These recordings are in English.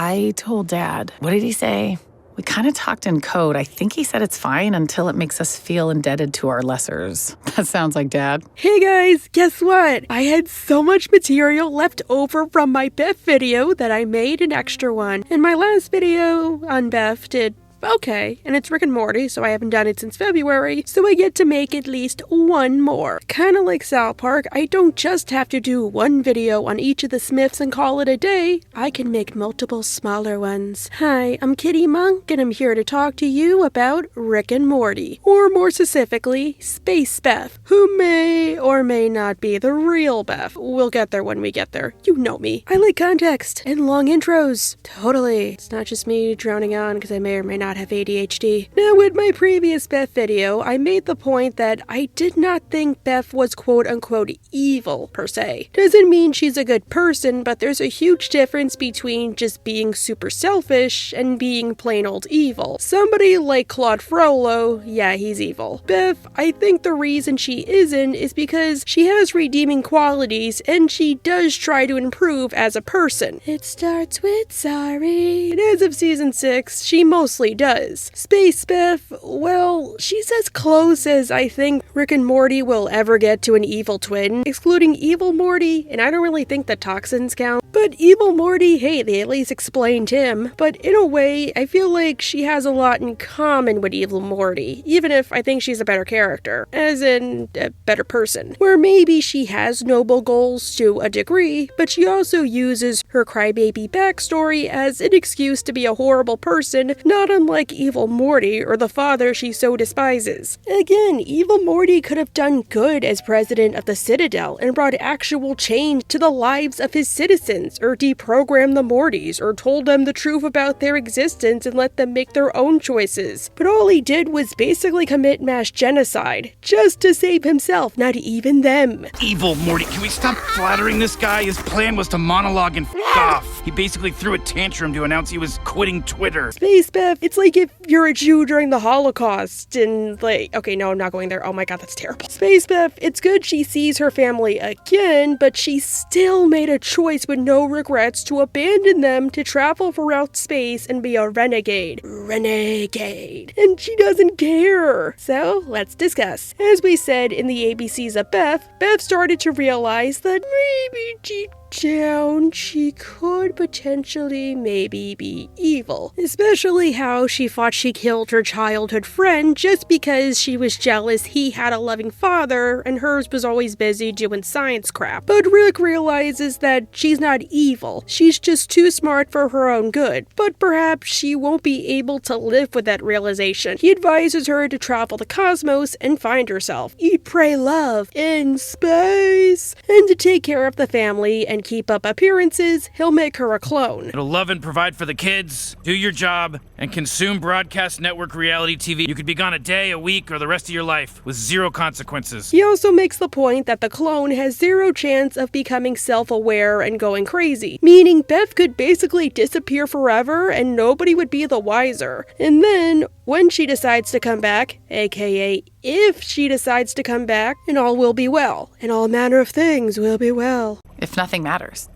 I told Dad. What did he say? We kind of talked in code. I think he said it's fine until it makes us feel indebted to our lessers. That sounds like Dad. Hey guys, guess what? I had so much material left over from my Beth video that I made an extra one. And my last video on Beth did okay, and it's Rick and Morty, so I haven't done it since February, so I get to make at least one more. Kinda like South Park, I don't just have to do one video on each of the Smiths and call it a day. I can make multiple smaller ones. Hi, I'm Kitty Monk, and I'm here to talk to you about Rick and Morty, or more specifically, Space Beth, who may or may not be the real Beth. We'll get there when we get there. You know me. I like context and long intros. Totally. It's not just me droning on because I may or may not have ADHD. Now, with my previous Beth video, I made the point that I did not think Beth was quote-unquote evil, per se. Doesn't mean she's a good person, but there's a huge difference between just being super selfish and being plain old evil. Somebody like Claude Frollo, yeah, he's evil. Beth, I think the reason she isn't is because she has redeeming qualities and she does try to improve as a person. It starts with sorry. And as of season 6, she mostly does. Space Beth, well, she's as close as I think Rick and Morty will ever get to an evil twin, excluding evil Morty, and I don't really think the toxins count. But evil Morty, hey, they at least explained him. But in a way, I feel like she has a lot in common with evil Morty, even if I think she's a better character, as in a better person. Where maybe she has noble goals to a degree, but she also uses her crybaby backstory as an excuse to be a horrible person, not unlike evil Morty or the father she so despises. Again, evil Morty could have done good as president of the Citadel and brought actual change to the lives of his citizens, or deprogrammed the Mortys, or told them the truth about their existence and let them make their own choices. But all he did was basically commit mass genocide, just to save himself, not even them. Evil Morty, can we stop flattering this guy? His plan was to monologue and f*** off. He basically threw a tantrum to announce he was quitting Twitter. Space Beth, it's like if you're a Jew during the Holocaust and okay, no, I'm not going there. Oh my god, that's terrible. Space Beth, it's good she sees her family again, but she still made a choice with no regrets to abandon them to travel throughout space and be a renegade. Renegade. And she doesn't care. So, let's discuss. As we said in the ABCs of Beth, Beth started to realize that maybe deep down she could potentially maybe be evil. Especially how she thought she killed her childhood friend just because she was jealous he had a loving father and hers was always busy doing science crap. But Rick realizes that she's not evil. She's just too smart for her own good. But perhaps she won't be able to live with that realization. He advises her to travel the cosmos and find herself, eat, pray, love in space, and to take care of the family and keep up appearances. He'll make her a clone. It'll love and provide for the kids, do your job, and consume broadcast network reality TV. You could be gone a day, a week, or the rest of your life with zero consequences. He also makes the point that the clone has zero chance of becoming self-aware and going crazy, meaning Beth could basically disappear forever and nobody would be the wiser. And then, when she decides to come back, aka if she decides to come back, and all will be well, and all manner of things will be well. If nothing matters,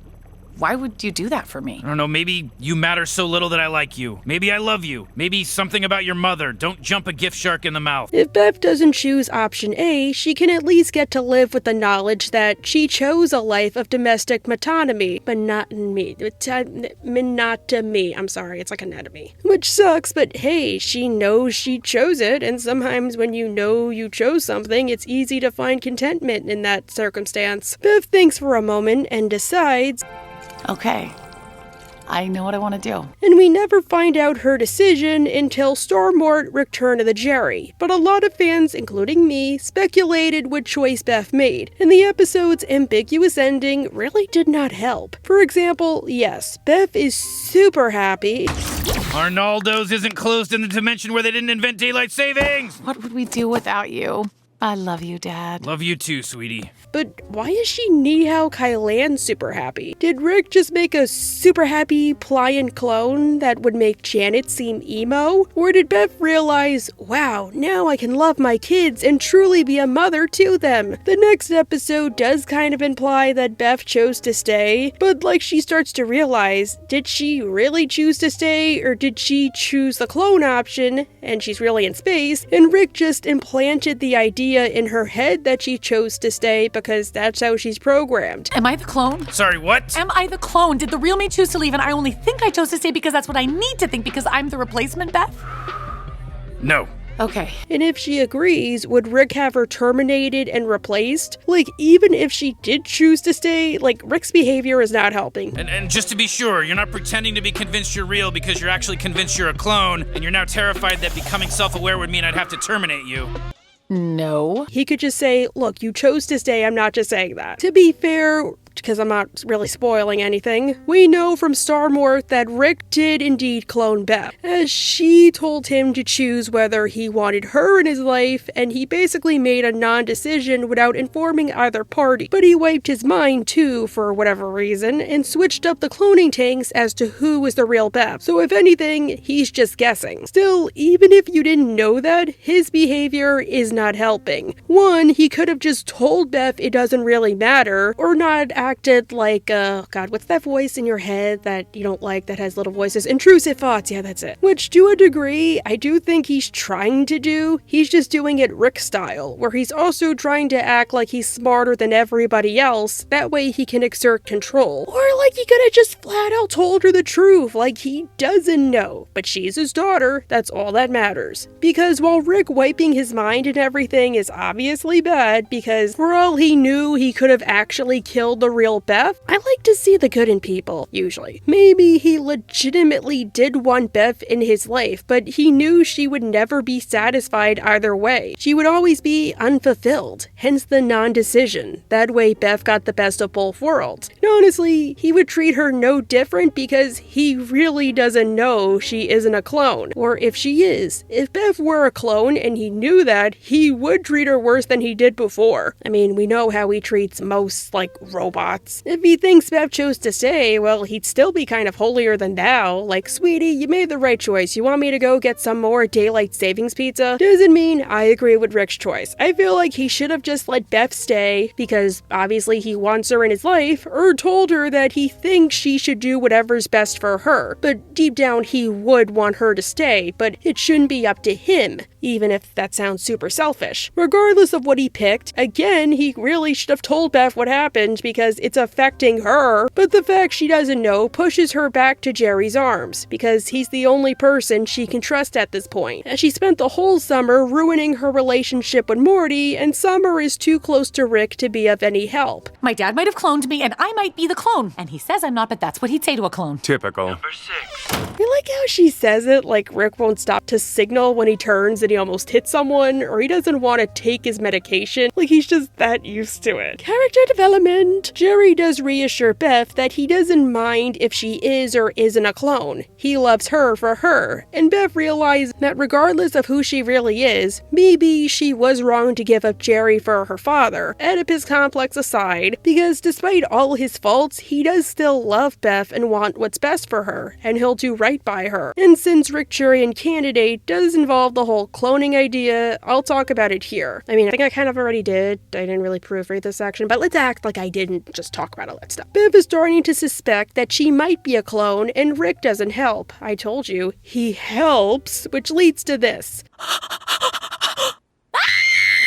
why would you do that for me? I don't know, maybe you matter so little that I like you. Maybe I love you. Maybe something about your mother. Don't jump a gift shark in the mouth. If Beth doesn't choose option A, she can at least get to live with the knowledge that she chose a life of domestic metonymy. Monotony. I'm sorry, it's like anatomy. Which sucks, but hey, she knows she chose it, and sometimes when you know you chose something, it's easy to find contentment in that circumstance. Beth thinks for a moment and decides, Okay, I know what I want to do. And we never find out her decision until Stormort Return of the Jerry. But a lot of fans, including me, speculated what choice Beth made, and the episode's ambiguous ending really did not help. For example, yes, Beth is super happy. Arnaldo's isn't closed in the dimension where they didn't invent daylight savings! What would we do without you? I love you, Dad. Love you too, sweetie. But why is she Nihao Kailan super happy? Did Rick just make a super happy pliant clone that would make Janet seem emo? Or did Beth realize, wow, now I can love my kids and truly be a mother to them? The next episode does kind of imply that Beth chose to stay, but like she starts to realize, did she really choose to stay, or did she choose the clone option, and she's really in space, and Rick just implanted the idea in her head that she chose to stay because that's how she's programmed. Am I the clone? Sorry, what? Am I the clone? Did the real me choose to leave and I only think I chose to stay because that's what I need to think because I'm the replacement, Beth? No. Okay. And if she agrees, would Rick have her terminated and replaced? Like, even if she did choose to stay, like, Rick's behavior is not helping. And just to be sure, you're not pretending to be convinced you're real because you're actually convinced you're a clone, and you're now terrified that becoming self-aware would mean I'd have to terminate you. No. He could just say, look, you chose to stay, I'm not just saying that. To be fair, because I'm not really spoiling anything, we know from Starmorph that Rick did indeed clone Beth, as she told him to choose whether he wanted her in his life, and he basically made a non-decision without informing either party. But he wiped his mind too, for whatever reason, and switched up the cloning tanks as to who was the real Beth. So if anything, he's just guessing. Still, even if you didn't know that, his behavior is not helping. One, he could have just told Beth it doesn't really matter, or not acted like, God, what's that voice in your head that you don't like that has little voices? Intrusive thoughts, yeah, that's it. Which, to a degree, I do think he's trying to do. He's just doing it Rick style, where he's also trying to act like he's smarter than everybody else, that way he can exert control. Or like he could have just flat out told her the truth, like he doesn't know, but she's his daughter, that's all that matters. Because while Rick wiping his mind and everything is obviously bad, because for all he knew, he could have actually killed the real Beth, I like to see the good in people, usually. Maybe he legitimately did want Beth in his life, but he knew she would never be satisfied either way. She would always be unfulfilled, hence the non-decision. That way Beth got the best of both worlds. And honestly, he would treat her no different because he really doesn't know she isn't a clone. Or if she is. If Beth were a clone and he knew that, he would treat her worse than he did before. I mean, we know how he treats most, like, robots. If he thinks Beth chose to stay, well, he'd still be kind of holier than thou. Like, sweetie, you made the right choice. You want me to go get some more daylight savings pizza? Doesn't mean I agree with Rick's choice. I feel like he should have just let Beth stay, because obviously he wants her in his life, or told her that he thinks she should do whatever's best for her. But deep down, he would want her to stay, but it shouldn't be up to him, even if that sounds super selfish. Regardless of what he picked, again, he really should have told Beth what happened because it's affecting her, but the fact she doesn't know pushes her back to Jerry's arms, because he's the only person she can trust at this point, as she spent the whole summer ruining her relationship with Morty, and Summer is too close to Rick to be of any help. My dad might have cloned me and I might be the clone. And he says I'm not, but that's what he'd say to a clone. Typical. Number 6. I like how she says it like Rick won't stop to signal when he turns and he almost hits someone, or he doesn't want to take his medication, like he's just that used to it. Character development. Jerry does reassure Beth that he doesn't mind if she is or isn't a clone. He loves her for her, and Beth realized that regardless of who she really is, maybe she was wrong to give up Jerry for her father, Oedipus complex aside, because despite all his faults, he does still love Beth and want what's best for her, and he'll do right by her. And since Rick, Jury, and Candidate does involve the whole cloning idea, I'll talk about it here. I mean, I think I kind of already did. I didn't really proofread this section, but let's act like I didn't just talk about all that stuff. Beth is starting to suspect that she might be a clone, and Rick doesn't help. I told you, he helps, which leads to this.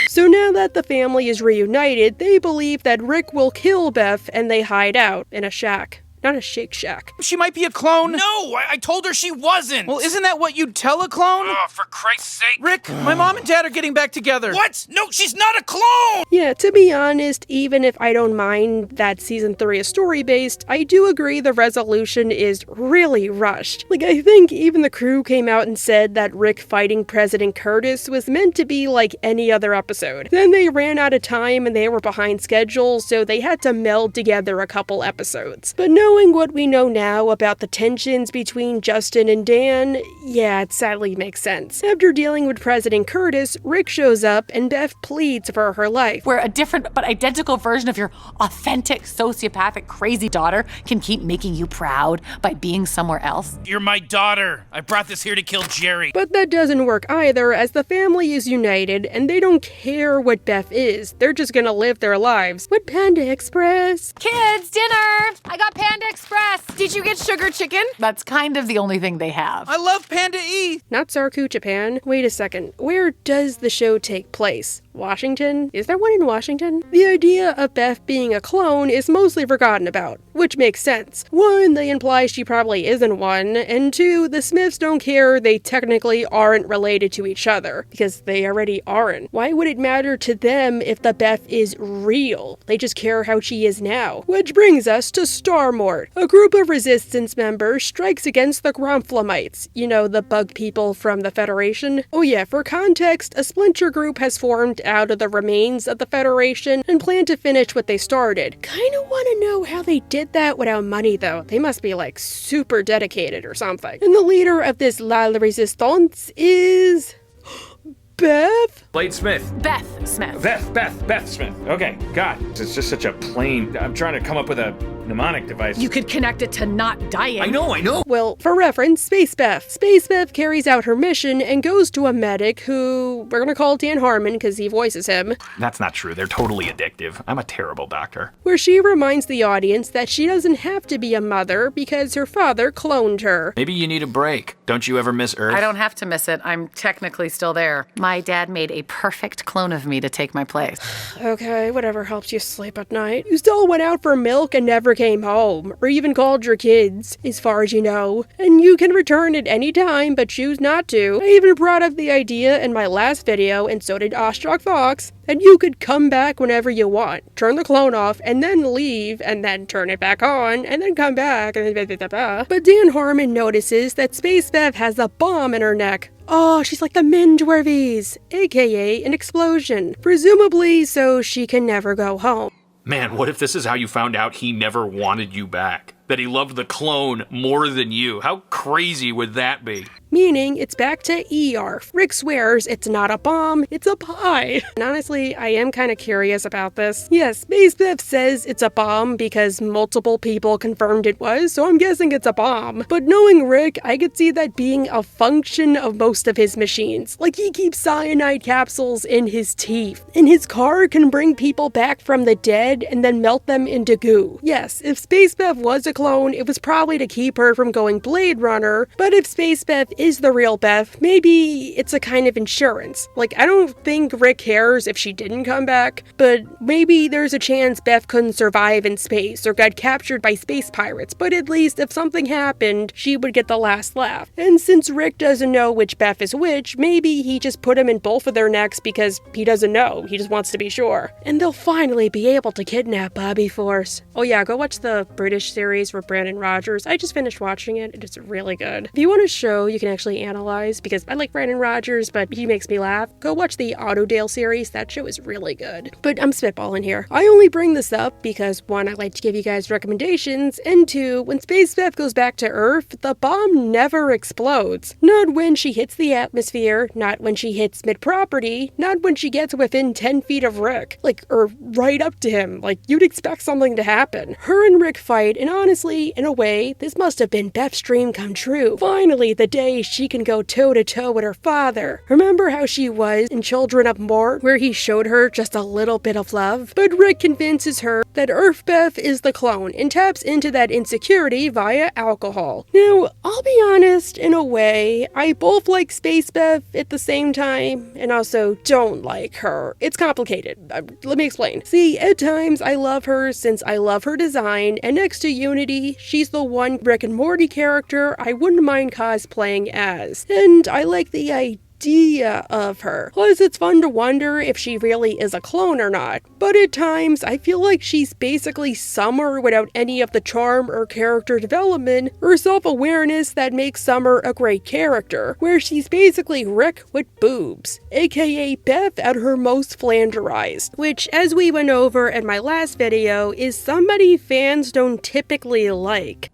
So now that the family is reunited, they believe that Rick will kill Beth, and they hide out in a shack. Not a Shake Shack. She might be a clone. No, I told her she wasn't. Well, isn't that what you'd tell a clone? Oh, for Christ's sake. Rick, my mom and dad are getting back together. What? No, she's not a clone! Yeah, to be honest, even if I don't mind that season 3 is story-based, I do agree the resolution is really rushed. Like, I think even the crew came out and said that Rick fighting President Curtis was meant to be like any other episode. Then they ran out of time and they were behind schedule, so they had to meld together a couple episodes. But no, knowing what we know now about the tensions between Justin and Dan, yeah, it sadly makes sense. After dealing with President Curtis, Rick shows up and Beth pleads for her life. Where a different but identical version of your authentic, sociopathic, crazy daughter can keep making you proud by being somewhere else. You're my daughter. I brought this here to kill Jerry. But that doesn't work either, as the family is united and they don't care what Beth is. They're just gonna live their lives with Panda Express. Kids, dinner! I got Panda Express! Did you get sugar chicken? That's kind of the only thing they have. I love Panda E! Not Sarku, Japan. Wait a second. Where does the show take place? Washington? Is there one in Washington? The idea of Beth being a clone is mostly forgotten about, which makes sense. One, they imply she probably isn't one, and two, the Smiths don't care they technically aren't related to each other, because they already aren't. Why would it matter to them if the Beth is real? They just care how she is now. Which brings us to Starmort. A group of resistance members strikes against the Gromflamites, you know, the bug people from the Federation. Oh yeah, for context, a splinter group has formed out of the remains of the Federation and plan to finish what they started. Kinda wanna know how they did that without money though. They must be like super dedicated or something. And the leader of this La Resistance is... Beth? Blade Smith. Beth Smith. Beth Smith. Okay, God, it's just such a plain... I'm trying to come up with a mnemonic device. You could connect it to not dying. I know. Well, for reference, Space Beth. Space Beth carries out her mission and goes to a medic who we're gonna call Dan Harmon because he voices him. That's not true. They're totally addictive. I'm a terrible doctor. Where she reminds the audience that she doesn't have to be a mother because her father cloned her. Maybe you need a break. Don't you ever miss Earth? I don't have to miss it. I'm technically still there. My dad made a perfect clone of me to take my place. Okay, whatever helps you sleep at night. You still went out for milk and never came home, or even called your kids, as far as you know. And you can return at any time, but choose not to. I even brought up the idea in my last video, and so did Ostrok Fox, that you could come back whenever you want, turn the clone off, and then leave, and then turn it back on, and then come back, and blah, blah, blah, blah. But Dan Harmon notices that Space Beth has a bomb in her neck. Oh, she's like the Mindwervies, aka an explosion. Presumably so she can never go home. Man, what if this is how you found out he never wanted you back? That he loved the clone more than you? How crazy would that be? Meaning, it's back to EARF. Rick swears it's not a bomb, it's a pie. And honestly, I am kind of curious about this. Yes, Space Beth says it's a bomb because multiple people confirmed it was, so I'm guessing it's a bomb. But knowing Rick, I could see that being a function of most of his machines. Like, he keeps cyanide capsules in his teeth. And his car can bring people back from the dead and then melt them into goo. Yes, if Space Beth was a clone, it was probably to keep her from going Blade Runner, but if Space Beth is the real Beth, maybe it's a kind of insurance. Like, I don't think Rick cares if she didn't come back, but maybe there's a chance Beth couldn't survive in space or got captured by space pirates, but at least if something happened, she would get the last laugh. And since Rick doesn't know which Beth is which, maybe he just put him in both of their necks because he doesn't know, he just wants to be sure. And they'll finally be able to kidnap Bobby Force. Oh yeah, go watch the British series with Brandon Rogers. I just finished watching it, it's really good. If you want a show you can actually analyze, because I like Brandon Rogers, but he makes me laugh, go watch the Autodale series, that show is really good. But I'm spitballing here. I only bring this up because one, I like to give you guys recommendations, and two, when Space Beth goes back to Earth, the bomb never explodes. Not when she hits the atmosphere, not when she hits mid-property, not when she gets within 10 feet of Rick, like, or right up to him, like, you'd expect something to happen. Her and Rick fight, and honestly, in a way, this must have been Beth's dream come true. Finally, the day she can go toe-to-toe with her father. Remember how she was in Children of Mort, where he showed her just a little bit of love? But Rick convinces her that Earth Beth is the clone and taps into that insecurity via alcohol. Now, I'll be honest, in a way, I both like Space Beth at the same time, and also don't like her. It's complicated. Let me explain. See, at times, I love her since I love her design, and next to Unity, she's the one Rick and Morty character I wouldn't mind cosplaying as. And I like the idea idea of her. Plus, it's fun to wonder if she really is a clone or not. But at times, I feel like she's basically Summer without any of the charm or character development or self-awareness that makes Summer a great character, where she's basically Rick with boobs, aka Beth at her most flanderized, which, as we went over in my last video, is somebody fans don't typically like.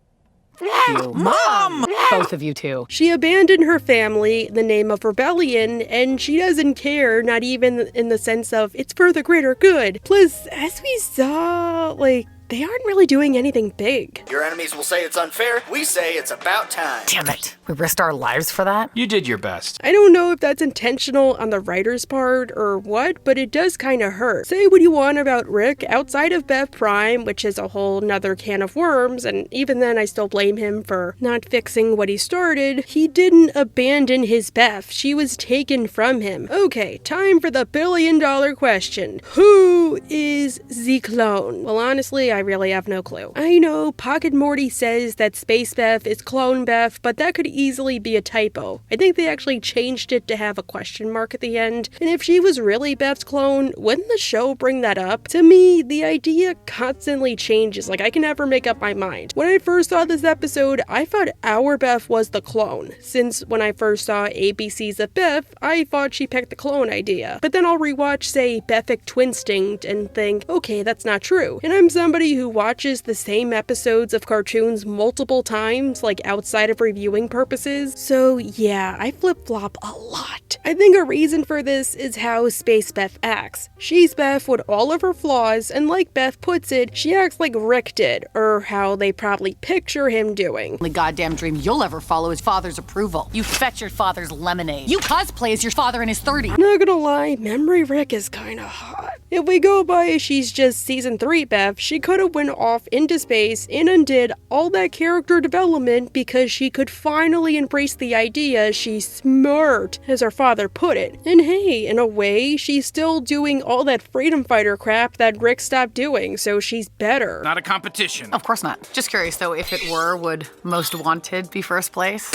Mom! Both of you two. She abandoned her family in the name of rebellion, and she doesn't care, not even in the sense of it's for the greater good. Plus, as we saw, they aren't really doing anything big. Your enemies will say it's unfair. We say it's about time. Damn it. We risked our lives for that? You did your best. I don't know if that's intentional on the writer's part or what, but it does kind of hurt. Say what you want about Rick outside of Beth Prime, which is a whole nother can of worms, and even then I still blame him for not fixing what he started. He didn't abandon his Beth. She was taken from him. Okay, time for the billion-dollar question. Who is the clone? Well, honestly, I really have no clue. I know Pocket Morty says that Space Beth is Clone Beth, but that could easily be a typo. I think they actually changed it to have a question mark at the end, and if she was really Beth's clone, wouldn't the show bring that up? To me, the idea constantly changes, I can never make up my mind. When I first saw this episode, I thought our Beth was the clone, since when I first saw ABCs of Beth, I thought she picked the clone idea. But then I'll rewatch, say, Bethic Twinstinct and think, okay, that's not true. And I'm somebody who watches the same episodes of cartoons multiple times, outside of reviewing purposes. So yeah, I flip-flop a lot. I think a reason for this is how Space Beth acts. She's Beth with all of her flaws, and like Beth puts it, she acts like Rick did, or how they probably picture him doing. The goddamn dream you'll ever follow is father's approval. You fetch your father's lemonade. You cosplay as your father in his 30s. Not gonna lie, Memory Rick is kinda hot. If we go by she's just season 3 Beth, she could've went off into space and undid all that character development because she could finally embrace the idea she's smart, as her father put it. And hey, in a way, she's still doing all that freedom fighter crap that Rick stopped doing, so she's better. Not a competition. Of course not. Just curious though, if it were, would Most Wanted be first place?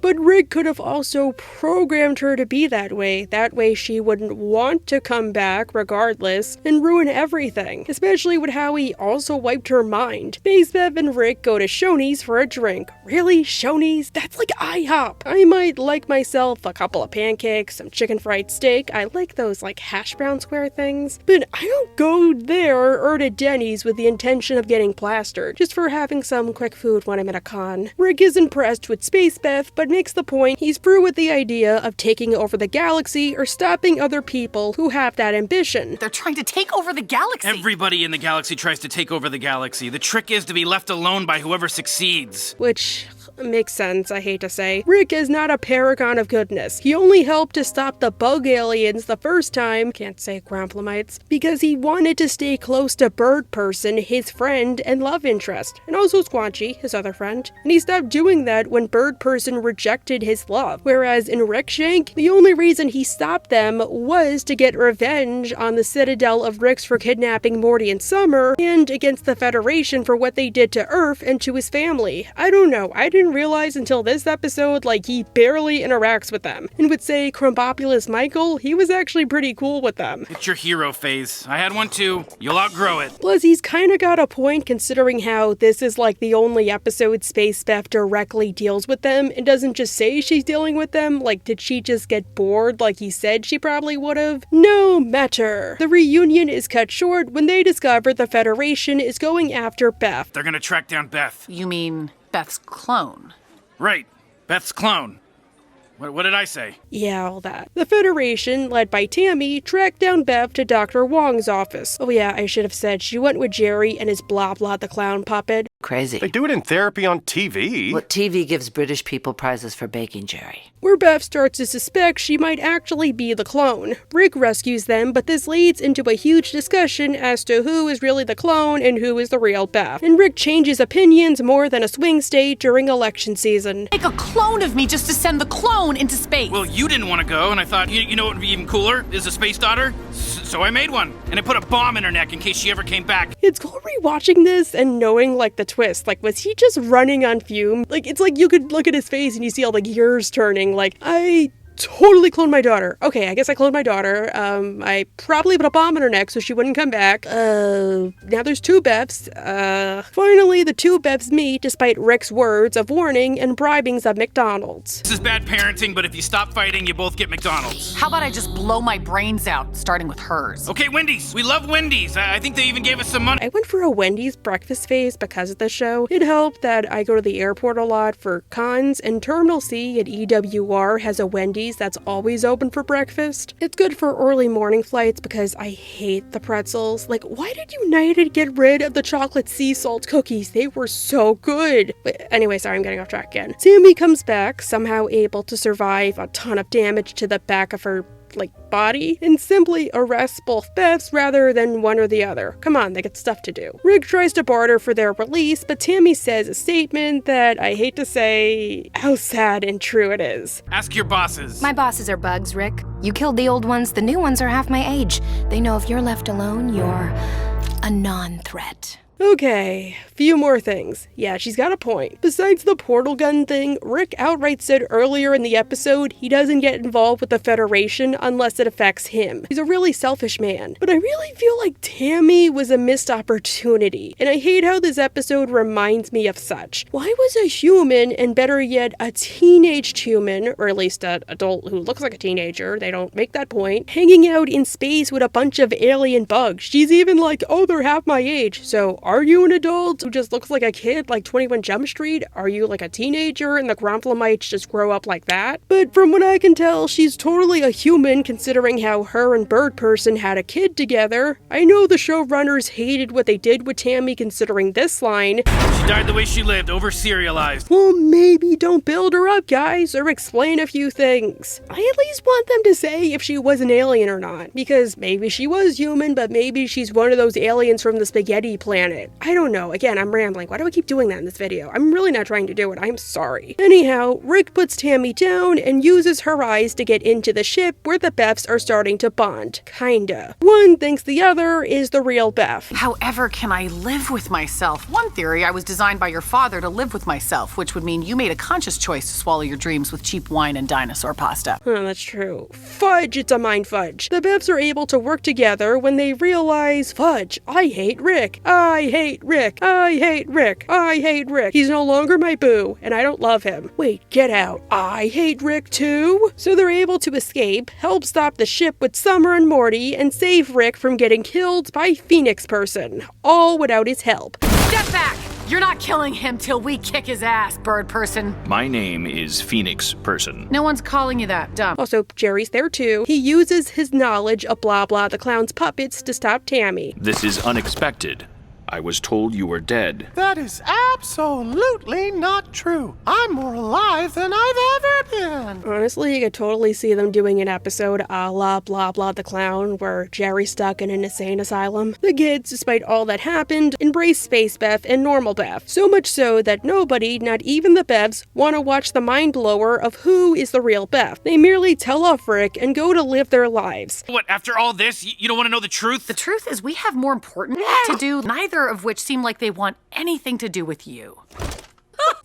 But Rick could have also programmed her to be that way. That way she wouldn't want to come back regardless and ruin everything. Especially with how he also wiped her mind. Space Beth and Rick go to Shoney's for a drink. Really? Shoney's? That's like IHOP. I might like myself a couple of pancakes, some chicken fried steak. I like those hash brown square things. But I don't go there or to Denny's with the intention of getting plastered. Just for having some quick food when I'm at a con. Rick is impressed with Space Beth, but makes the point he's through with the idea of taking over the galaxy or stopping other people who have that ambition. They're trying to take over the galaxy. Everybody in the galaxy tries to take over the galaxy. The trick is to be left alone by whoever succeeds. Which makes sense, I hate to say. Rick is not a paragon of goodness. He only helped to stop the bug aliens the first time, can't say Gromplamites, because he wanted to stay close to Bird Person, his friend and love interest, and also Squanchy, his other friend. And he stopped doing that when Bird Person rejected his love. Whereas in Rickshank, the only reason he stopped them was to get revenge on the Citadel of Ricks for kidnapping Morty and Summer, and against the Federation for what they did to Earth and to his family. I don't know, I didn't realize until this episode he barely interacts with them. And would say Crumbopulous Michael, he was actually pretty cool with them. It's your hero phase. I had one too. You'll outgrow it. Plus, he's kinda got a point considering how this is the only episode Space Beth directly deals with them and doesn't just say she's dealing with them. Did she just get bored like he said she probably would've? No matter. The reunion is cut short when they discover the Federation is going after Beth. They're gonna track down Beth. You mean Beth's clone? Right. Beth's clone. What did I say? Yeah, all that. The Federation, led by Tammy, tracked down Beth to Dr. Wong's office. Oh yeah, I should have said she went with Jerry and his blah blah the clown puppet. Crazy. They do it in therapy on TV. What TV gives British people prizes for baking, Jerry? Where Beth starts to suspect she might actually be the clone. Rick rescues them, but this leads into a huge discussion as to who is really the clone and who is the real Beth. And Rick changes opinions more than a swing state during election season. Make a clone of me just to send the clone into space. Well, you didn't want to go, and I thought, you know what would be even cooler? Is a space daughter? So I made one, and I put a bomb in her neck in case she ever came back. It's cool rewatching this and knowing, like, the twist. Like, was he just running on fume? Like, it's like you could look at his face and you see all the gears turning. Like, I totally cloned my daughter. Okay, I guess I cloned my daughter. I probably put a bomb in her neck so she wouldn't come back. Now there's two Beths. Finally, the two Beths meet despite Rick's words of warning and bribings of McDonald's. This is bad parenting, but if you stop fighting, you both get McDonald's. How about I just blow my brains out, starting with hers? Okay, Wendy's. We love Wendy's. I think they even gave us some money. I went for a Wendy's breakfast phase because of the show. It helped that I go to the airport a lot for cons, and Terminal C at EWR has a Wendy's that's always open for breakfast. It's good for early morning flights because I hate the pretzels. Like, why did United get rid of the chocolate sea salt cookies? They were so good. But anyway, sorry, I'm getting off track again. Sammy comes back, somehow able to survive a ton of damage to the back of her body, and simply arrests both Beths rather than one or the other. Come on, they got stuff to do. Rick tries to barter for their release, but Tammy says a statement that I hate to say how sad and true it is. Ask your bosses. My bosses are bugs, Rick. You killed the old ones, the new ones are half my age. They know if you're left alone, you're a non-threat. Okay, few more things. Yeah, she's got a point. Besides the portal gun thing, Rick outright said earlier in the episode he doesn't get involved with the Federation unless it affects him. He's a really selfish man. But I really feel like Tammy was a missed opportunity, and I hate how this episode reminds me of such. Why was a human, and better yet, a teenaged human, or at least an adult who looks like a teenager, they don't make that point, hanging out in space with a bunch of alien bugs? She's even like, oh, they're half my age, so are you an adult who just looks like a kid like 21 Jump Street? Are you like a teenager and the Gromflamites just grow up like that? But from what I can tell, she's totally a human considering how her and Bird Person had a kid together. I know the showrunners hated what they did with Tammy considering this line. She died the way she lived, over-serialized. Well, maybe don't build her up, guys, or explain a few things. I at least want them to say if she was an alien or not, because maybe she was human, but maybe she's one of those aliens from the spaghetti planet. I don't know. Again, I'm rambling. Why do I keep doing that in this video? I'm really not trying to do it. I'm sorry. Anyhow, Rick puts Tammy down and uses her eyes to get into the ship where the Beths are starting to bond. Kinda. One thinks the other is the real Beth. However can I live with myself? One theory, I was designed by your father to live with myself, which would mean you made a conscious choice to swallow your dreams with cheap wine and dinosaur pasta. That's true. Fudge, it's a mind fudge. The Beths are able to work together when they realize, fudge, I hate Rick. I hate Rick. I hate Rick. I hate Rick. He's no longer my boo, and I don't love him. Wait, get out. I hate Rick too? So they're able to escape, help stop the ship with Summer and Morty, and save Rick from getting killed by Phoenix Person. All without his help. Step back! You're not killing him till we kick his ass, Bird Person. My name is Phoenix Person. No one's calling you that, dumb. Also, Jerry's there too. He uses his knowledge of Blah Blah the Clown's puppets to stop Tammy. This is unexpected. I was told you were dead. That is absolutely not true. I'm more alive than I've ever been. Honestly, you could totally see them doing an episode a la Blah Blah the Clown where Jerry's stuck in an insane asylum. The kids, despite all that happened, embrace Space Beth and Normal Beth. So much so that nobody, not even the Beths, want to watch the mind blower of who is the real Beth. They merely tell off Rick and go to live their lives. What, after all this, you don't want to know the truth? The truth is we have more important to do, neither of which seem like they want anything to do with you.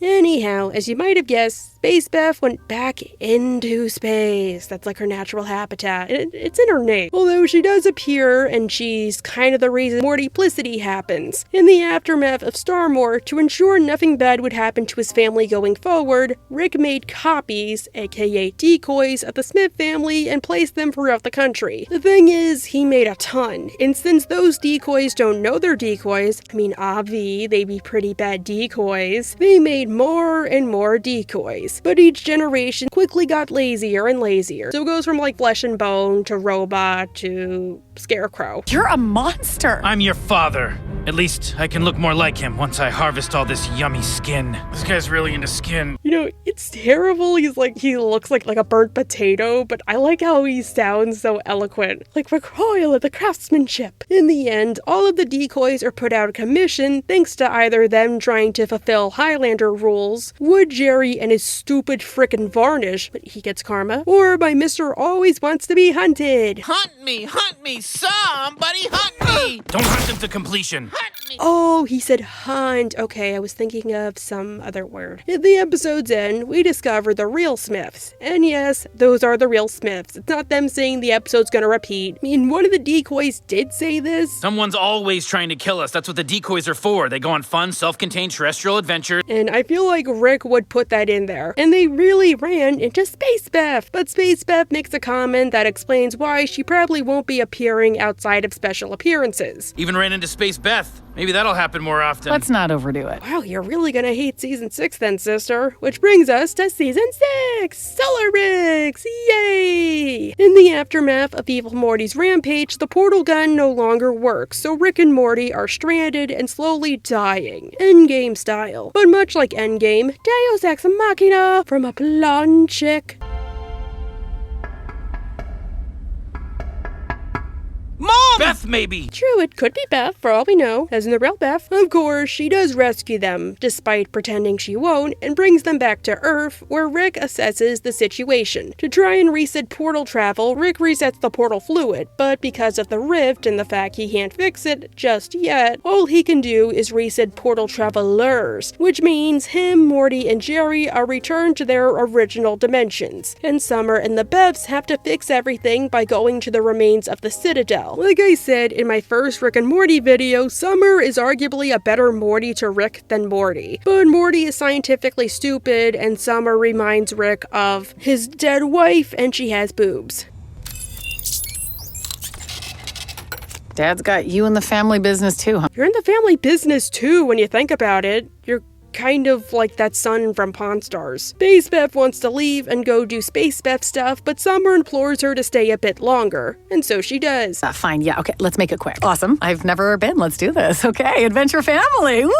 Anyhow, as you might have guessed, Space Beth went back into space. That's like her natural habitat. It's in her name. Although she does appear, and she's kind of the reason Mortyplicity happens. In the aftermath of Starmore, to ensure nothing bad would happen to his family going forward, Rick made copies, aka decoys, of the Smith family and placed them throughout the country. The thing is, he made a ton. And since those decoys don't know they're decoys, I mean, obvi, they be pretty bad decoys, they made more and more decoys. But each generation quickly got lazier and lazier. So it goes from like Flesh and Bone to Robot to Scarecrow. You're a monster. I'm your father. At least I can look more like him once I harvest all this yummy skin. This guy's really into skin. You know, it's terrible. He looks like a burnt potato, but I like how he sounds so eloquent. Like recoil of the craftsmanship. In the end, all of the decoys are put out of commission thanks to either them trying to fulfill Highlander rules, Wood Jerry and his stupid frickin' varnish, but he gets karma, or by Mr. Always Wants to Be Hunted. Hunt me, somebody hunt me! Don't hunt him to completion. Oh, he said hunt. Okay, I was thinking of some other word. At the episode's end, we discover the real Smiths. And yes, those are the real Smiths. It's not them saying the episode's gonna repeat. I mean, one of the decoys did say this. Someone's always trying to kill us. That's what the decoys are for. They go on fun, self-contained terrestrial adventures. And I feel like Rick would put that in there. And they really ran into Space Beth. But Space Beth makes a comment that explains why she probably won't be appearing outside of special appearances. Even ran into Space Beth. Maybe that'll happen more often. Let's not overdo it. Wow, you're really gonna hate Season 6 then, sister. Which brings us to Season 6! Solar Ricks! Yay! In the aftermath of Evil Morty's rampage, the portal gun no longer works, so Rick and Morty are stranded and slowly dying, Endgame style. But much like Endgame, Deus Ex Machina from a blonde chick. Mom! Beth, maybe! True, it could be Beth, for all we know, as in the real Beth. Of course, she does rescue them, despite pretending she won't, and brings them back to Earth, where Rick assesses the situation. To try and reset portal travel, Rick resets the portal fluid, but because of the rift and the fact he can't fix it just yet, all he can do is reset portal travelers, which means him, Morty, and Jerry are returned to their original dimensions, and Summer and the Beths have to fix everything by going to the remains of the Citadel. Like I said in my first Rick and Morty video, Summer is arguably a better Morty to Rick than Morty. But Morty is scientifically stupid, and Summer reminds Rick of his dead wife, and she has boobs. Dad's got you in the family business too, huh? You're in the family business too when you think about it. You're kind of like that son from Pawn Stars. Space Beth wants to leave and go do Space Beth stuff, but Summer implores her to stay a bit longer, and so she does. Fine, yeah, okay, let's make it quick. Awesome. I've never been. Let's do this. Okay, adventure family. Woo!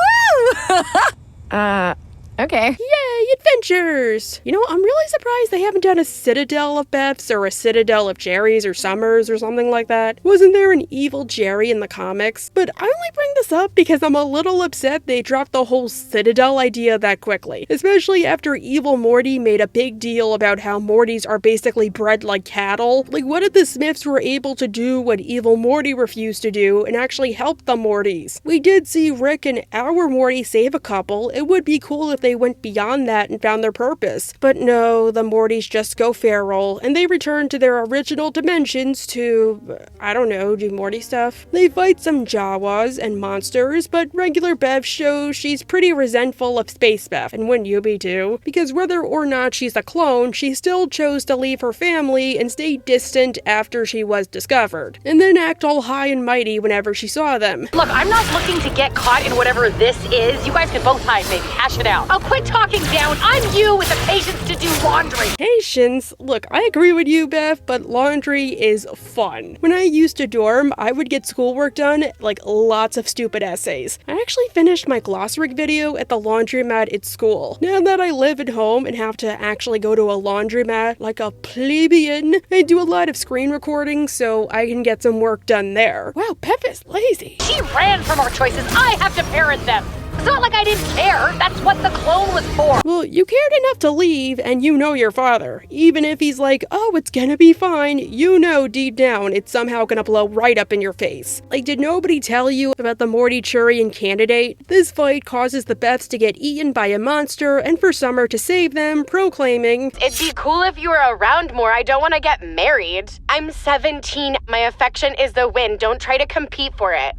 Okay. Yay, adventures! You know, I'm really surprised they haven't done a Citadel of Beths or a Citadel of Jerrys or Summers or something like that. Wasn't there an evil Jerry in the comics? But I only bring this up because I'm a little upset they dropped the whole Citadel idea that quickly. Especially after Evil Morty made a big deal about how Mortys are basically bred like cattle. Like, what if the Smiths were able to do what Evil Morty refused to do and actually help the Mortys? We did see Rick and our Morty save a couple. It would be cool if they went beyond that and found their purpose. But no, the Mortys just go feral, and they return to their original dimensions to, I don't know, do Morty stuff. They fight some Jawas and monsters, but regular Bev shows she's pretty resentful of Space Beth, and wouldn't you be too? Because whether or not she's a clone, she still chose to leave her family and stay distant after she was discovered, and then act all high and mighty whenever she saw them. Look, I'm not looking to get caught in whatever this is. You guys can both hide, maybe. Hash it out. Oh, quit talking down. I'm you with the patience to do laundry. Patience? Look, I agree with you, Beth, but laundry is fun. When I used to dorm, I would get schoolwork done, like lots of stupid essays. I actually finished my glossary video at the laundromat at school. Now that I live at home and have to actually go to a laundromat like a plebeian, I do a lot of screen recording so I can get some work done there. Wow, Beth is lazy. She ran from our choices. I have to parent them. It's not like I didn't care. That's what the clone was for. Well, you cared enough to leave, and you know your father. Even if he's like, oh, it's gonna be fine, you know deep down it's somehow gonna blow right up in your face. Like, did nobody tell you about the Mortychurian candidate? This fight causes the Beths to get eaten by a monster, and for Summer to save them, proclaiming, "It'd be cool if you were around more. I don't want to get married. I'm 17. My affection is the wind. Don't try to compete for it."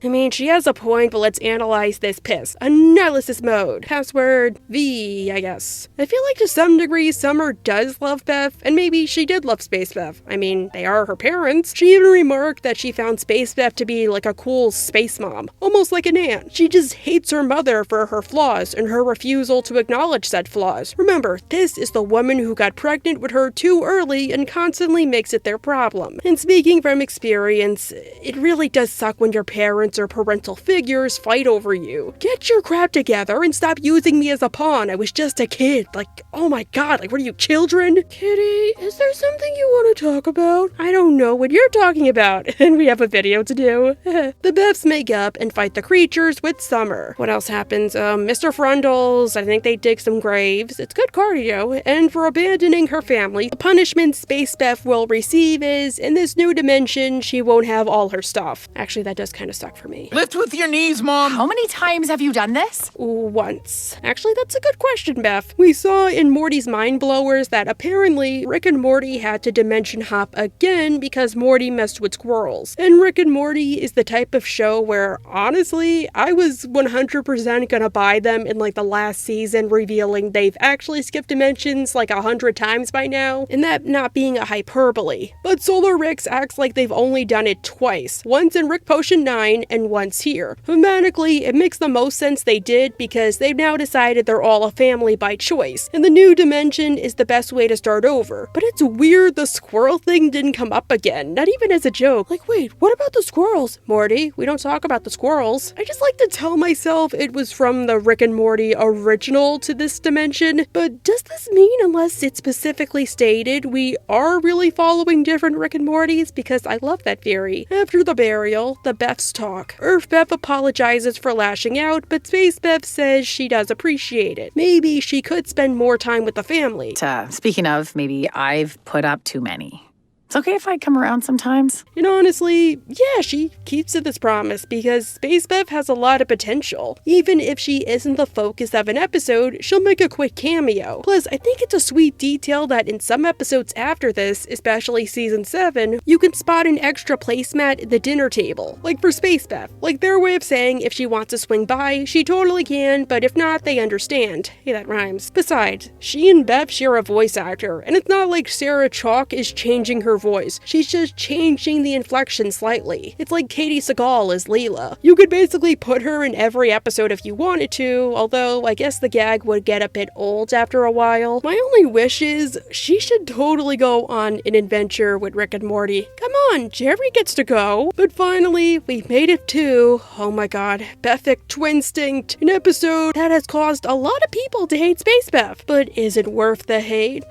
I mean, she has a point, but let's analyze this piss. Analysis mode. Password V, I guess. I feel like to some degree, Summer does love Beth, and maybe she did love Space Beth. I mean, they are her parents. She even remarked that she found Space Beth to be like a cool space mom, almost like an aunt. She just hates her mother for her flaws and her refusal to acknowledge said flaws. Remember, this is the woman who got pregnant with her too early and constantly makes it their problem. And speaking from experience, it really does suck when your parents parents or parental figures fight over you. Get your crap together and stop using me as a pawn. I was just a kid. Like, oh my god, like, what are you, children? Kitty, is there something you want to talk about? I don't know what you're talking about, and we have a video to do. The Beths make up and fight the creatures with Summer. What else happens? Mr. Frundles, I think they dig some graves. It's good cardio, and for abandoning her family, the punishment Space Beth will receive is, in this new dimension, she won't have all her stuff. Actually, that does kind of suck for me. Lift with your knees, Mom. How many times have you done this? Once. Actually, that's a good question, Beth. We saw in Morty's Mind Blowers that apparently Rick and Morty had to dimension hop again because Morty messed with squirrels. And Rick and Morty is the type of show where, honestly, I was 100% gonna buy them in like the last season, revealing they've actually skipped dimensions like 100 times by now, and that not being a hyperbole. But Solar Ricks acts like they've only done it twice, once in Rick Potion 9 and once here. Thematically, it makes the most sense they did because they've now decided they're all a family by choice, and the new dimension is the best way to start over. But it's weird the squirrel thing didn't come up again, not even as a joke. Like, wait, what about the squirrels? Morty, we don't talk about the squirrels. I just like to tell myself it was from the Rick and Morty original to this dimension, but does this mean, unless it's specifically stated, we are really following different Rick and Mortys? Because I love that theory. After the burial, the Beths talk. Earth Beth apologizes for lashing out, but Space Beth says she does appreciate it. Maybe she could spend more time with the family. Speaking of, maybe I've put up too many. It's okay if I come around sometimes. And honestly, yeah, she keeps to this promise because Space Beth has a lot of potential. Even if she isn't the focus of an episode, she'll make a quick cameo. Plus, I think it's a sweet detail that in some episodes after this, especially season 7, you can spot an extra placemat at the dinner table. Like for Space Beth. Like their way of saying if she wants to swing by, she totally can, but if not, they understand. Hey, that rhymes. Besides, she and Beth share a voice actor, and it's not like Sarah Chalk is changing her voice. She's just changing the inflection slightly. It's like Katie Sagal as Leela. You could basically put her in every episode if you wanted to, although I guess the gag would get a bit old after a while. My only wish is she should totally go on an adventure with Rick and Morty. Come on, Jerry gets to go. But finally, we made it to, oh my god, Bethic Twinstinct, an episode that has caused a lot of people to hate Space Beth. But is it worth the hate?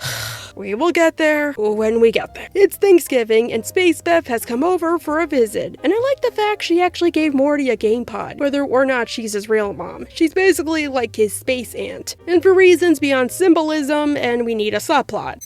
We will get there when we get there. It's Thanksgiving, and Space Beth has come over for a visit, and I like the fact she actually gave Morty a game pod, whether or not she's his real mom. She's basically like his space aunt, and for reasons beyond symbolism, and we need a subplot.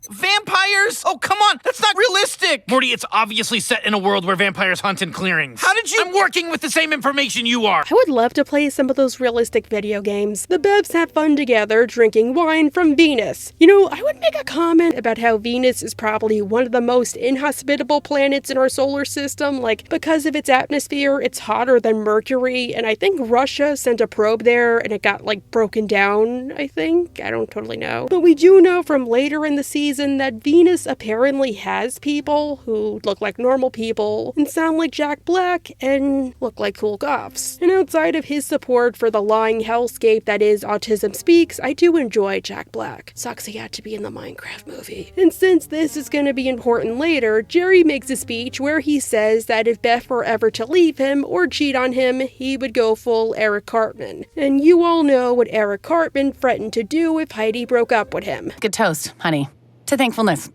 Vampires? Oh, come on. That's not realistic. Morty, it's obviously set in a world where vampires hunt in clearings. How did you... I'm working with the same information you are. I would love to play some of those realistic video games. The Beths have fun together drinking wine from Venus. You know, I would make a comment about how Venus is probably one of the most inhospitable planets in our solar system. Like, because of its atmosphere, it's hotter than Mercury, and I think Russia sent a probe there and it got, like, broken down, I think. I don't totally know. But we do know from later in the season that Venus apparently has people who look like normal people and sound like Jack Black and look like cool goths. And outside of his support for the lying hellscape that is Autism Speaks, I do enjoy Jack Black. Sucks he had to be in the Minecraft movie. And since this is going to be important later, Jerry makes a speech where he says that if Beth were ever to leave him or cheat on him, he would go full Eric Cartman. And you all know what Eric Cartman threatened to do if Heidi broke up with him. Good toast, honey. To thankfulness.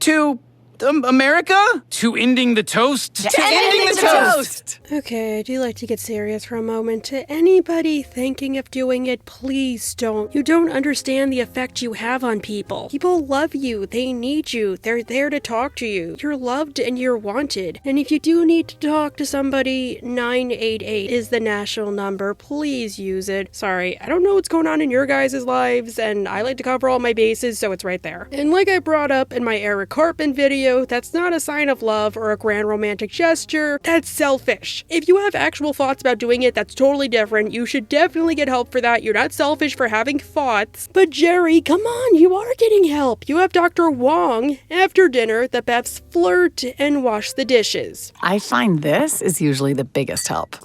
To America? To ending the toast? To ending the toast! Okay, I do like to get serious for a moment. To anybody thinking of doing it, please don't. You don't understand the effect you have on people. People love you. They need you. They're there to talk to you. You're loved and you're wanted. And if you do need to talk to somebody, 988 is the national number. Please use it. Sorry, I don't know what's going on in your guys' lives, and I like to cover all my bases, so it's right there. And like I brought up in my Eric Cartman video, that's not a sign of love or a grand romantic gesture. That's selfish. If you have actual thoughts about doing it, that's totally different. You should definitely get help for that. You're not selfish for having thoughts. But Jerry, come on, you are getting help. You have Dr. Wong. After dinner, the Beths flirt and wash the dishes. I find this is usually the biggest help.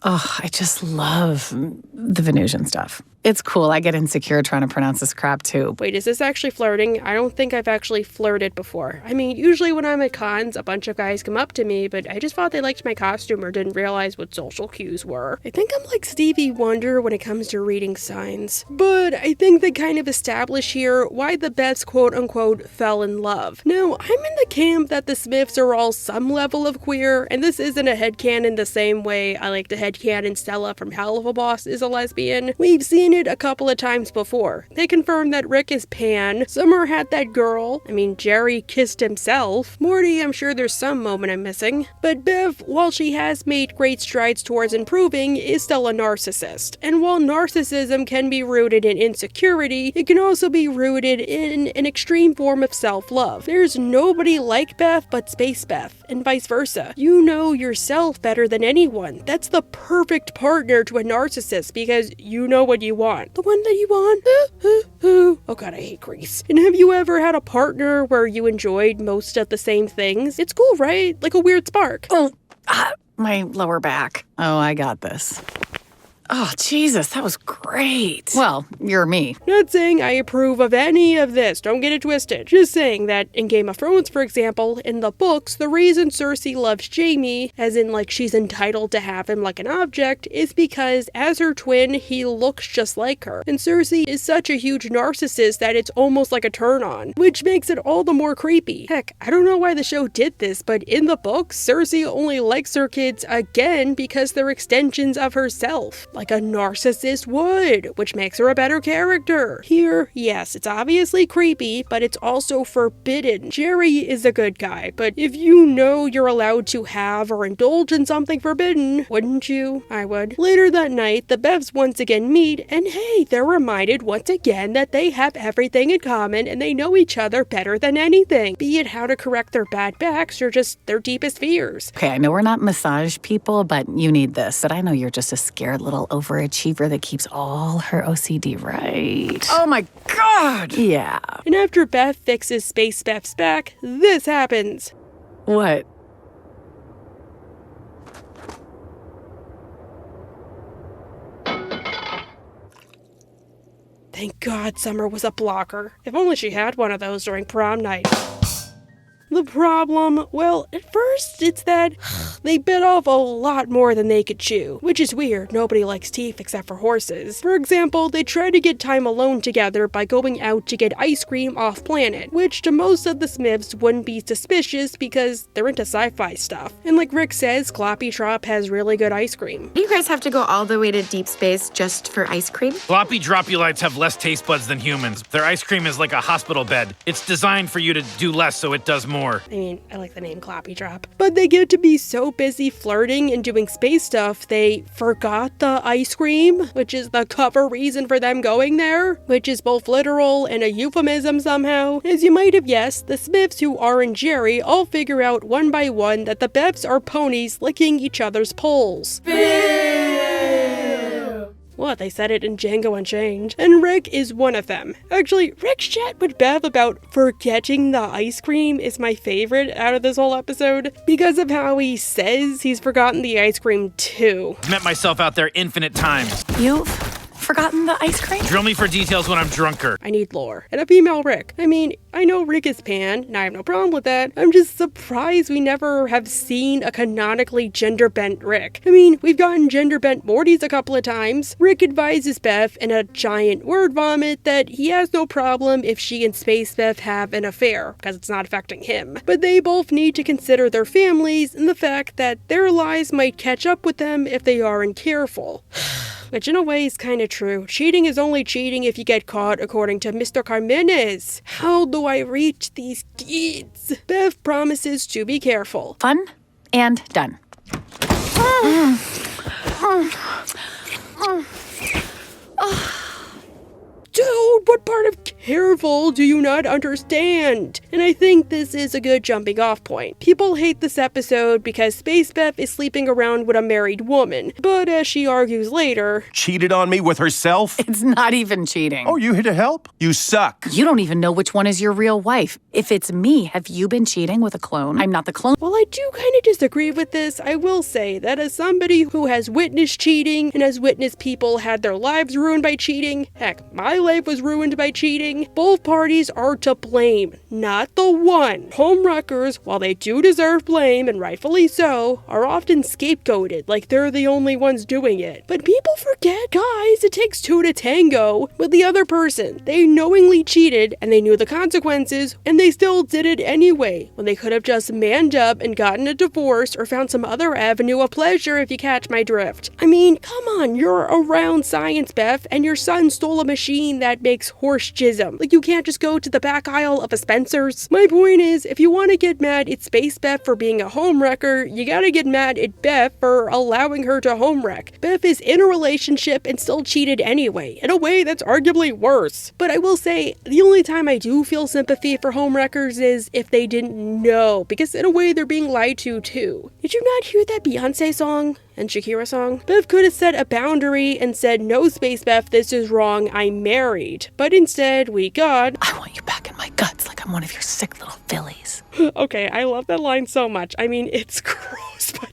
Oh, I just love the Venusian stuff. It's cool. I get insecure trying to pronounce this crap, too. Wait, is this actually flirting? I don't think I've actually flirted before. I mean, usually when I'm at cons, a bunch of guys come up to me, but I just thought they liked my costume or didn't realize what social cues were. I think I'm like Stevie Wonder when it comes to reading signs. But I think they kind of establish here why the Beths quote-unquote fell in love. Now, I'm in the camp that the Smiths are all some level of queer, and this isn't a headcanon the same way I like to headcanon Stella from Hell of a Boss is a lesbian. We've seen it a couple of times before. They confirmed that Rick is pan, Summer had that girl, I mean Jerry kissed himself, Morty I'm sure there's some moment I'm missing, but Bev, while she has made great strides towards improving, is still a narcissist. And while narcissism can be rooted in insecurity, it can also be rooted in an extreme form of self-love. There's nobody like Beth but Space Beth, and vice versa. You know yourself better than anyone. That's the perfect partner to a narcissist because you know what you want. The one that you want? Oh god, I hate Grease. And have you ever had a partner where you enjoyed most of the same things? It's cool, right? Like a weird spark. Oh, my lower back. Oh, I got this. Oh, Jesus, that was great. Well, you're me. Not saying I approve of any of this, don't get it twisted. Just saying that in Game of Thrones, for example, in the books, the reason Cersei loves Jaime, as in like she's entitled to have him like an object, is because as her twin, he looks just like her. And Cersei is such a huge narcissist that it's almost like a turn on, which makes it all the more creepy. Heck, I don't know why the show did this, but in the books, Cersei only likes her kids again because they're extensions of herself. Like a narcissist would, which makes her a better character. Here, yes, it's obviously creepy, but it's also forbidden. Jerry is a good guy, but if you know you're allowed to have or indulge in something forbidden, wouldn't you? I would. Later that night, the Bevs once again meet, and hey, they're reminded once again that they have everything in common and they know each other better than anything, be it how to correct their bad backs or just their deepest fears. Okay, I know we're not massage people, but you need this. But I know you're just a scared little overachiever that keeps all her OCD right. Oh my god! Yeah. And after Beth fixes Space Beth's back, this happens. What? Thank God Summer was a blocker. If only she had one of those during prom night. The problem, well, at first it's that they bit off a lot more than they could chew, which is weird. Nobody likes teeth except for horses. For example, they try to get time alone together by going out to get ice cream off planet, which to most of the Smiths wouldn't be suspicious because they're into sci-fi stuff. And like Rick says, Kloppy Trop has really good ice cream. You guys have to go all the way to deep space just for ice cream? Floppy dropulites have less taste buds than humans. Their ice cream is like a hospital bed. It's designed for you to do less so it does more. I mean, I like the name Kloppy Trop. But they get to be so busy flirting and doing space stuff, they forgot the ice cream, which is the cover reason for them going there, which is both literal and a euphemism somehow. As you might have guessed, the Smiths who are in Jerry all figure out one by one that the Bevs are ponies licking each other's poles. What, they said it in Django Unchained. And Rick is one of them. Actually, Rick's chat with Bev about forgetting the ice cream is my favorite out of this whole episode because of how he says he's forgotten the ice cream too. I've met myself out there infinite times. You've forgotten the ice cream? Drill me for details when I'm drunker. I need lore. And a female Rick. I mean, I know Rick is pan, and I have no problem with that. I'm just surprised we never have seen a canonically gender-bent Rick. I mean, we've gotten gender-bent Mortys a couple of times. Rick advises Beth in a giant word vomit that he has no problem if she and Space Beth have an affair, because it's not affecting him. But they both need to consider their families and the fact that their lies might catch up with them if they aren't careful. Which in a way is kind of true. Cheating is only cheating if you get caught, according to Mr. Carmenez. How do I reach these kids? Beth promises to be careful. Fun and done. Dude, what part of careful, do you not understand? And I think this is a good jumping off point. People hate this episode because Space Beth is sleeping around with a married woman, but as she argues later, cheated on me with herself? It's not even cheating. Oh, you here to help? You suck. You don't even know which one is your real wife. If it's me, have you been cheating with a clone? I'm not the clone. While I do kind of disagree with this, I will say that as somebody who has witnessed cheating and has witnessed people had their lives ruined by cheating, heck, my life was ruined by cheating, both parties are to blame, not the one. Homewreckers, while they do deserve blame, and rightfully so, are often scapegoated like they're the only ones doing it. But people forget, guys, it takes two to tango with the other person. They knowingly cheated and they knew the consequences and they still did it anyway, when they could have just manned up and gotten a divorce or found some other avenue of pleasure, if you catch my drift. I mean, come on, you're around science, Beth, and your son stole a machine that makes horse jism. Like, you can't just go to the back aisle of a Spencer's. My point is, if you want to get mad at Space Beth for being a homewrecker, you gotta get mad at Beth for allowing her to homewreck. Beth is in a relationship and still cheated anyway, in a way that's arguably worse. But I will say, the only time I do feel sympathy for homewreckers is if they didn't know, because in a way they're being lied to too. Did you not hear that Beyonce song and Shakira song? Beth could have set a boundary and said, no, Space Beth, this is wrong, I'm married. But instead, we got, I want you back in my guts like I'm one of your sick little fillies. Okay, I love that line so much. I mean, it's gross, but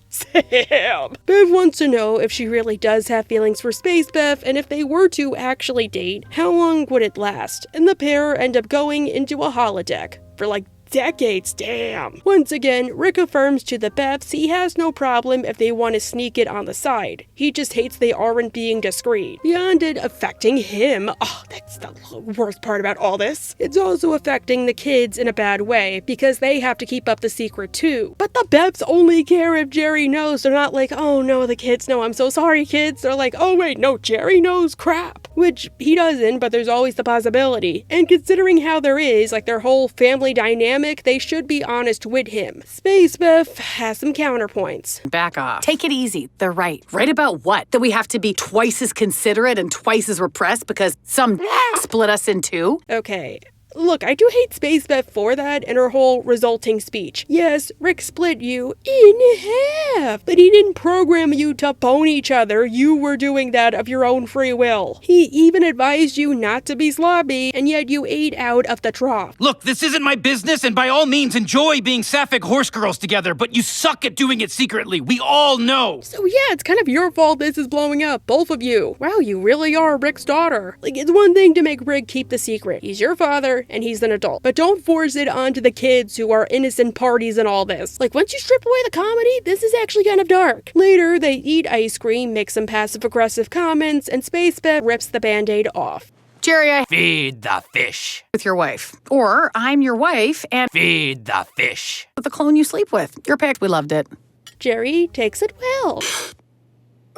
damn. Bev wants to know if she really does have feelings for Space Beth, and if they were to actually date, how long would it last? And the pair end up going into a holodeck for like decades, damn. Once again, Rick affirms to the Beths he has no problem if they want to sneak it on the side. He just hates they aren't being discreet. Beyond it affecting him, oh, that's the worst part about all this. It's also affecting the kids in a bad way, because they have to keep up the secret too. But the Beths only care if Jerry knows. They're not like, oh no, the kids know, I'm so sorry kids. They're like, oh wait, no, Jerry knows, crap. Which he doesn't, but there's always the possibility. And considering how there is, like, their whole family dynamic, they should be honest with him. Space Beth has some counterpoints. Back off. Take it easy. They're right. Right about what? That we have to be twice as considerate and twice as repressed because some split us in two? Okay. Look, I do hate Space Beth for that and her whole resulting speech. Yes, Rick split you in half, but he didn't program you to bone each other. You were doing that of your own free will. He even advised you not to be sloppy, and yet you ate out of the trough. Look, this isn't my business, and by all means enjoy being sapphic horse girls together, but you suck at doing it secretly. We all know. So yeah, it's kind of your fault this is blowing up, both of you. Wow, you really are Rick's daughter. Like, it's one thing to make Rick keep the secret. He's your father, and he's an adult. But don't force it onto the kids who are innocent parties and all this. Like, once you strip away the comedy, this is actually kind of dark. Later, they eat ice cream, make some passive-aggressive comments, and Space Beth rips the Band-Aid off. Jerry, I feed the fish with your wife. Or I'm your wife and feed the fish with the clone you sleep with. Your pick. We loved it. Jerry takes it well.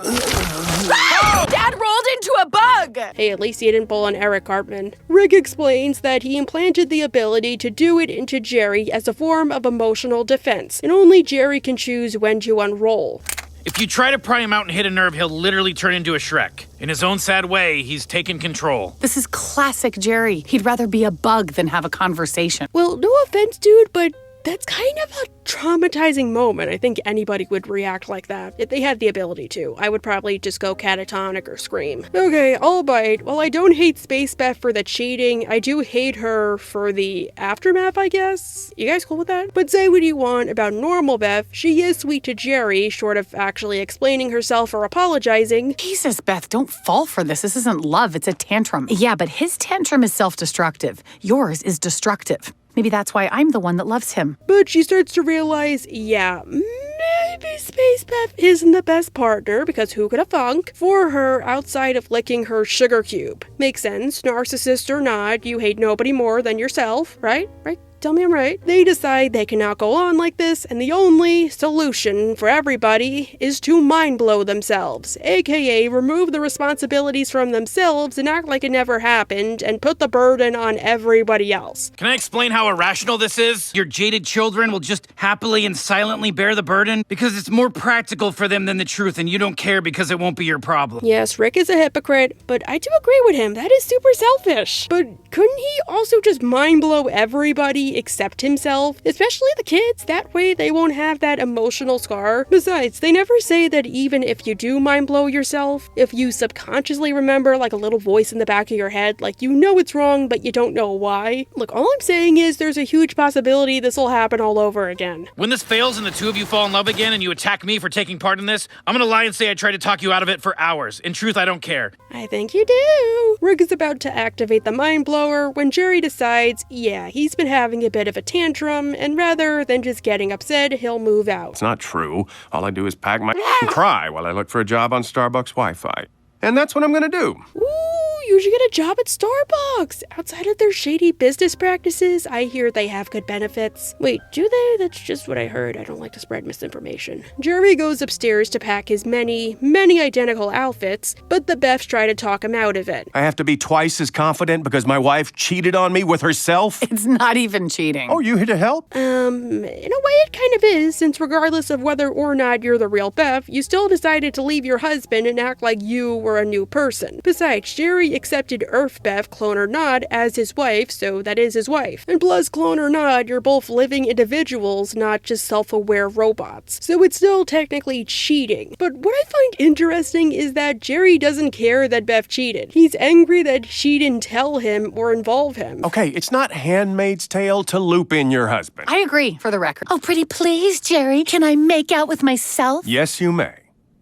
Dad rolled into a bug! Hey, at least he didn't pull on Eric Cartman. Rick explains that he implanted the ability to do it into Jerry as a form of emotional defense, and only Jerry can choose when to unroll. If you try to pry him out and hit a nerve, he'll literally turn into a Shrek. In his own sad way, he's taken control. This is classic Jerry. He'd rather be a bug than have a conversation. Well, no offense, dude, but that's kind of a traumatizing moment. I think anybody would react like that if they had the ability to. I would probably just go catatonic or scream. Okay, I'll bite. While I don't hate Space Beth for the cheating, I do hate her for the aftermath, I guess. You guys cool with that? But say what you want about normal Beth, she is sweet to Jerry, short of actually explaining herself or apologizing. Jesus, Beth, don't fall for this. This isn't love, it's a tantrum. Yeah, but his tantrum is self-destructive. Yours is destructive. Maybe that's why I'm the one that loves him. But she starts to realize, yeah, maybe Space Beth isn't the best partner, because who could have thunk, for her outside of licking her sugar cube. Makes sense, narcissist or not, you hate nobody more than yourself, right? Right? tell me I'm right. They decide they cannot go on like this, and the only solution for everybody is to mind blow themselves, aka remove the responsibilities from themselves and act like it never happened and put the burden on everybody else. Can I explain how irrational this is? Your jaded children will just happily and silently bear the burden because it's more practical for them than the truth, and you don't care because it won't be your problem. Yes, Rick is a hypocrite, but I do agree with him. That is super selfish. But couldn't he also just mind blow everybody except himself? Especially the kids. That way they won't have that emotional scar. Besides, they never say that even if you do mind blow yourself, if you subconsciously remember like a little voice in the back of your head, like you know it's wrong, but you don't know why. Look, all I'm saying is there's a huge possibility this will happen all over again. When this fails and the two of you fall in love again and you attack me for taking part in this, I'm gonna lie and say I tried to talk you out of it for hours. In truth, I don't care. I think you do. Rick is about to activate the mind blower when Jerry decides, yeah, he's been having a bit of a tantrum, and rather than just getting upset, he'll move out. It's not true. All I do is pack my and cry while I look for a job on Starbucks Wi-Fi. And that's what I'm gonna do. Ooh, you should get a job at Starbucks. Outside of their shady business practices, I hear they have good benefits. Wait, do they? That's just what I heard. I don't like to spread misinformation. Jerry goes upstairs to pack his many identical outfits, but the Beths try to talk him out of it. I have to be twice as confident because my wife cheated on me with herself? It's not even cheating. Oh, you here to help? In a way it kind of is, since regardless of whether or not you're the real Beth, you still decided to leave your husband and act like you were a new person. Besides, Jerry accepted Earth Beth, clone or not, as his wife, so that is his wife. And plus, clone or not, you're both living individuals, not just self-aware robots. So it's still technically cheating. But what I find interesting is that Jerry doesn't care that Beth cheated. He's angry that she didn't tell him or involve him. Okay, it's not Handmaid's Tale to loop in your husband. I agree, for the record. Oh, pretty please, Jerry. Can I make out with myself? Yes, you may.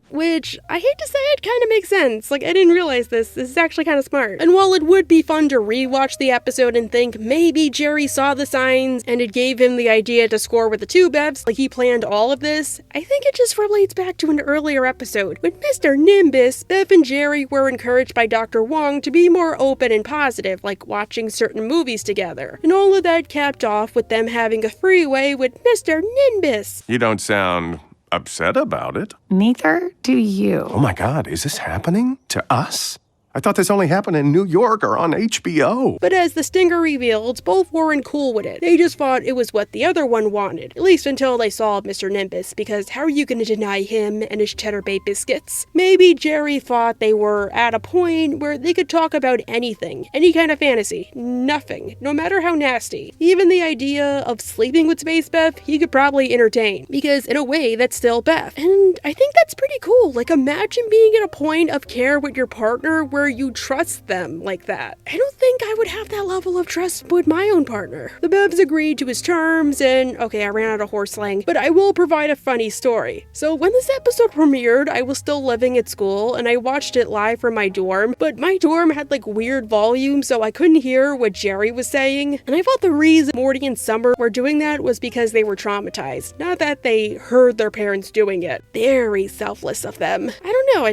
Which, I hate to say it, kind of makes sense. Like, I didn't realize this. This is actually kind of smart. And while it would be fun to rewatch the episode and think maybe Jerry saw the signs and it gave him the idea to score with the two Beths, like he planned all of this, I think it just relates back to an earlier episode. With Mr. Nimbus, Beth and Jerry were encouraged by Dr. Wong to be more open and positive, like watching certain movies together. And all of that capped off with them having a freeway with Mr. Nimbus. You don't sound upset about it. Neither do you. Oh my God, is this happening to us? I thought this only happened in New York or on HBO. But as the stinger revealed, both weren't cool with it. They just thought it was what the other one wanted, at least until they saw Mr. Nimbus, because how are you going to deny him and his cheddar bay biscuits? Maybe Jerry thought they were at a point where they could talk about anything, any kind of fantasy, nothing, no matter how nasty. Even the idea of sleeping with Space Beth, he could probably entertain, because in a way, that's still Beth. And I think that's pretty cool. Like, imagine being at a point of care with your partner where you trust them like that. I don't think I would have that level of trust with my own partner. The Bevs agreed to his terms, and okay, I ran out of horse slang, but I will provide a funny story. So when this episode premiered, I was still living at school, and I watched it live from my dorm, but my dorm had like weird volume, so I couldn't hear what Jerry was saying, and I thought the reason Morty and Summer were doing that was because they were traumatized, not that they heard their parents doing it. Very selfless of them. I don't know,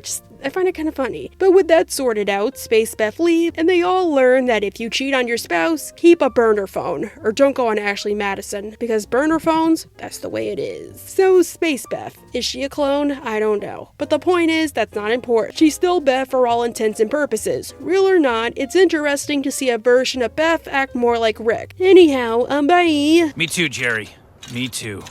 I find it kind of funny. But with that sorted out, Space Beth leave, and they all learn that if you cheat on your spouse, keep a burner phone, or don't go on Ashley Madison, because burner phones, that's the way it is. So Space Beth, is she a clone? I don't know. But the point is, that's not important. She's still Beth for all intents and purposes. Real or not, it's interesting to see a version of Beth act more like Rick. Anyhow, bye. Me too, Jerry. Me too.